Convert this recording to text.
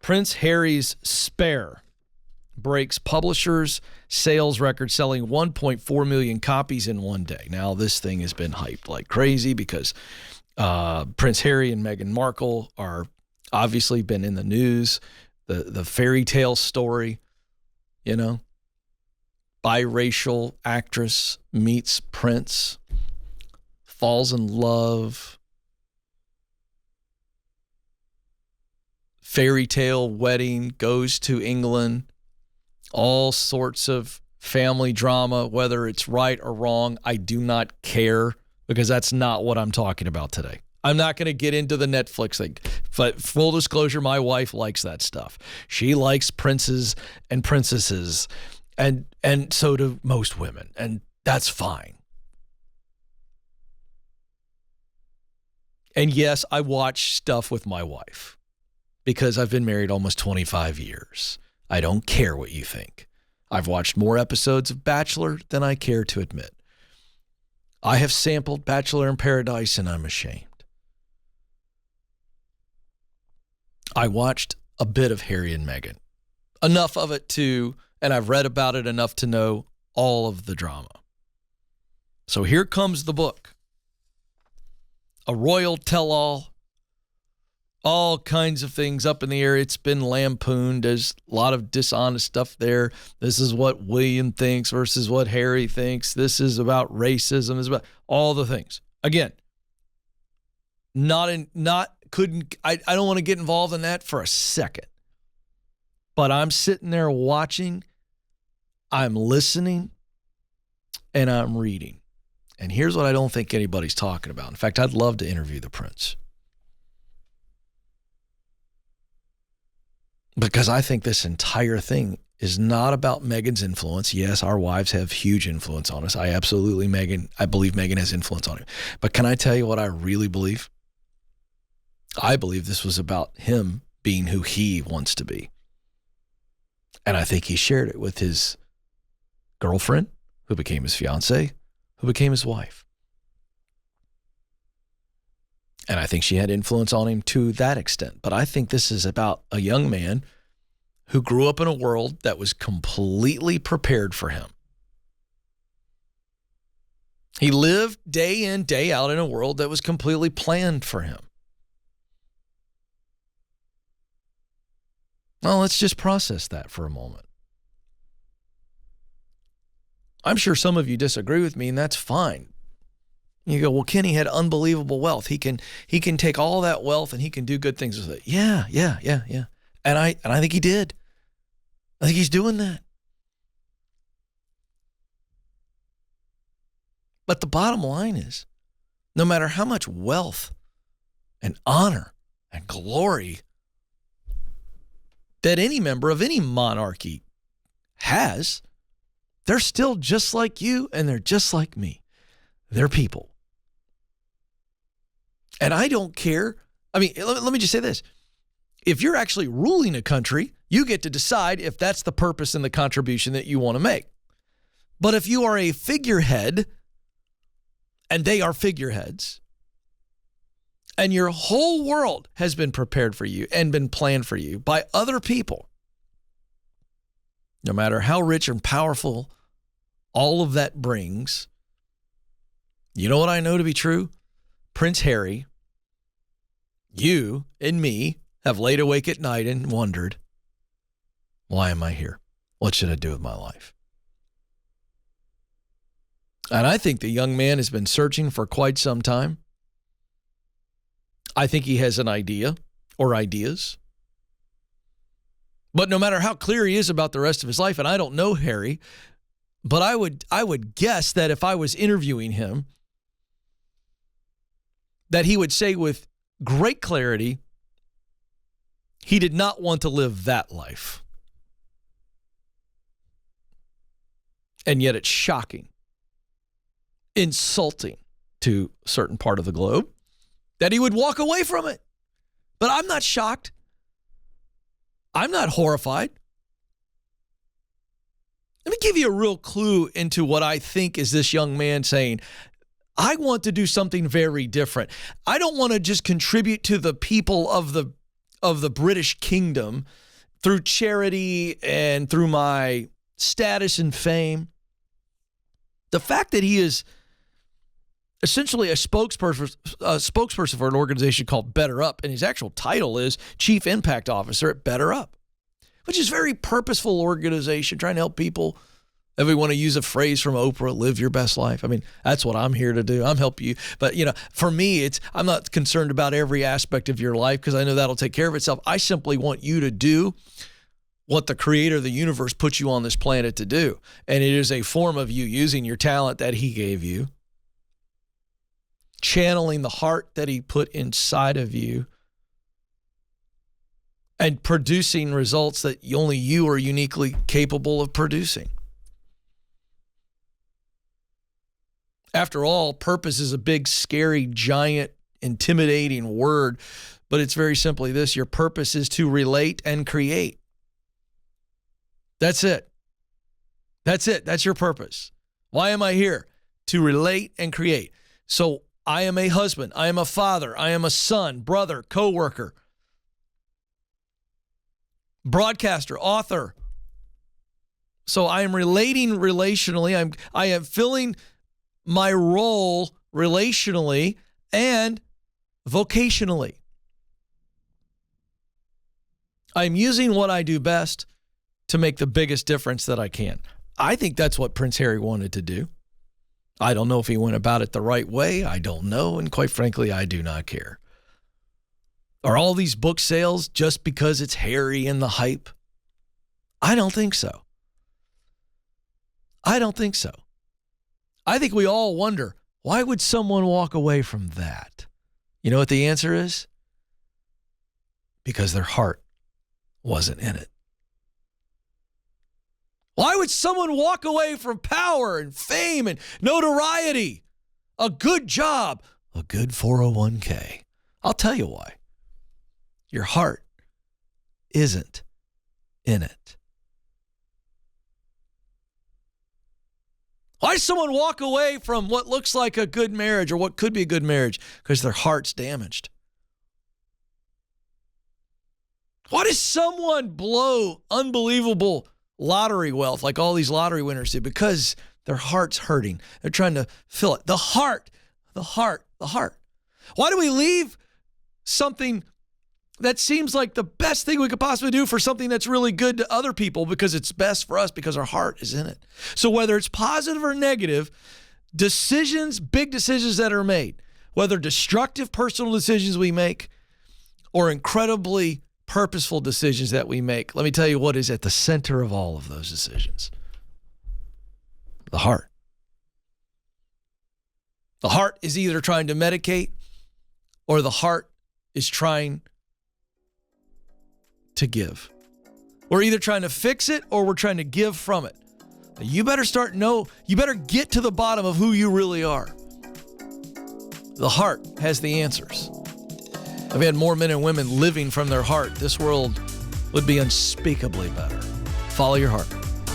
Prince Harry's Spare breaks publishers' sales record, selling 1.4 million copies in one day. Now, this thing has been hyped like crazy because Prince Harry and Meghan Markle are obviously been in the news. The fairy tale story, you know, biracial actress meets prince, falls in love, fairy tale wedding, goes to England, all sorts of family drama, whether it's right or wrong. I do not care, because that's not what I'm talking about today. I'm not going to get into the Netflix thing, but full disclosure, my wife likes that stuff. She likes princes and princesses, and so do most women, and that's fine. And yes, I watch stuff with my wife because I've been married almost 25 years. I don't care what you think. I've watched more episodes of Bachelor than I care to admit. I have sampled Bachelor in Paradise, and I'm ashamed. I watched a bit of Harry and Meghan. Enough of it to, and I've read about it enough to know all of the drama. So here comes the book. A royal tell-all. All kinds of things up in the air. It's been lampooned. There's a lot of dishonest stuff there. This is what William thinks versus what Harry thinks. This is about racism. This is about all the things. Again, I don't want to get involved in that for a second. But I'm sitting there watching, I'm listening, and I'm reading. And here's what I don't think anybody's talking about. In fact, I'd love to interview the prince, because I think this entire thing is not about Meghan's influence. Yes, our wives have huge influence on us. I believe Meghan has influence on him. But can I tell you what I really believe? I believe this was about him being who he wants to be. And I think he shared it with his girlfriend, who became his fiancée, who became his wife. And I think she had influence on him to that extent. But I think this is about a young man who grew up in a world that was completely prepared for him. He lived day in, day out in a world that was completely planned for him. Well, let's just process that for a moment. I'm sure some of you disagree with me, and that's fine. You go, well, Kenny had unbelievable wealth. He can take all that wealth and he can do good things with it. Yeah. And I think he did. I think he's doing that. But the bottom line is, no matter how much wealth and honor and glory that any member of any monarchy has, they're still just like you, and they're just like me. They're people. And I don't care. I mean, let me just say this. If you're actually ruling a country, you get to decide if that's the purpose and the contribution that you want to make. But if you are a figurehead, and they are figureheads, and your whole world has been prepared for you and been planned for you by other people, no matter how rich and powerful all of that brings, you know what I know to be true? Prince Harry, you and me have laid awake at night and wondered, why am I here? What should I do with my life? And I think the young man has been searching for quite some time. I think he has an idea or ideas. But no matter how clear he is about the rest of his life, and I don't know Harry, but I would guess that if I was interviewing him, that he would say with great clarity, he did not want to live that life. And yet it's shocking, insulting to a certain part of the globe that he would walk away from it. But I'm not shocked. I'm not horrified. Let me give you a real clue into what I think is this young man saying. I want to do something very different. I don't want to just contribute to the people of the of the British kingdom through charity and through my status and fame. The fact that he is essentially a spokesperson for an organization called Better Up, and his actual title is Chief Impact Officer at Better Up, which is a very purposeful organization trying to help people. If we want to use a phrase from Oprah, live your best life. I mean, that's what I'm here to do. I'm helping you. But, for me, I'm not concerned about every aspect of your life because I know that'll take care of itself. I simply want you to do what the creator of the universe put you on this planet to do. And it is a form of you using your talent that he gave you, channeling the heart that he put inside of you, and producing results that only you are uniquely capable of producing. After all, purpose is a big, scary, giant, intimidating word, but it's very simply this: your purpose is to relate and create. That's it. That's it. That's your purpose. Why am I here? To relate and create. So I am a husband. I am a father. I am a son, brother, coworker, broadcaster, author. So I am relating relationally. I am filling my role relationally and vocationally. I'm using what I do best to make the biggest difference that I can. I think that's what Prince Harry wanted to do. I don't know if he went about it the right way. I don't know. And quite frankly, I do not care. Are all these book sales just because it's Harry and the hype? I don't think so. I don't think so. I think we all wonder, why would someone walk away from that? You know what the answer is? Because their heart wasn't in it. Why would someone walk away from power and fame and notoriety, a good job, a good 401k? I'll tell you why. Your heart isn't in it. Why does someone walk away from what looks like a good marriage or what could be a good marriage? Because their heart's damaged. Why does someone blow unbelievable lottery wealth like all these lottery winners do? Because their heart's hurting. They're trying to fill it. The heart. Why do we leave something that seems like the best thing we could possibly do for something that's really good to other people? Because it's best for us, because our heart is in it. So whether it's positive or negative, decisions, big decisions that are made, whether destructive personal decisions we make or incredibly purposeful decisions that we make, let me tell you what is at the center of all of those decisions. The heart. The heart is either trying to medicate or the heart is trying to give. We're either trying to fix it or we're trying to give from it. You better you better get to the bottom of who you really are. The heart has the answers. If we had more men and women living from their heart, this world would be unspeakably better. Follow your heart.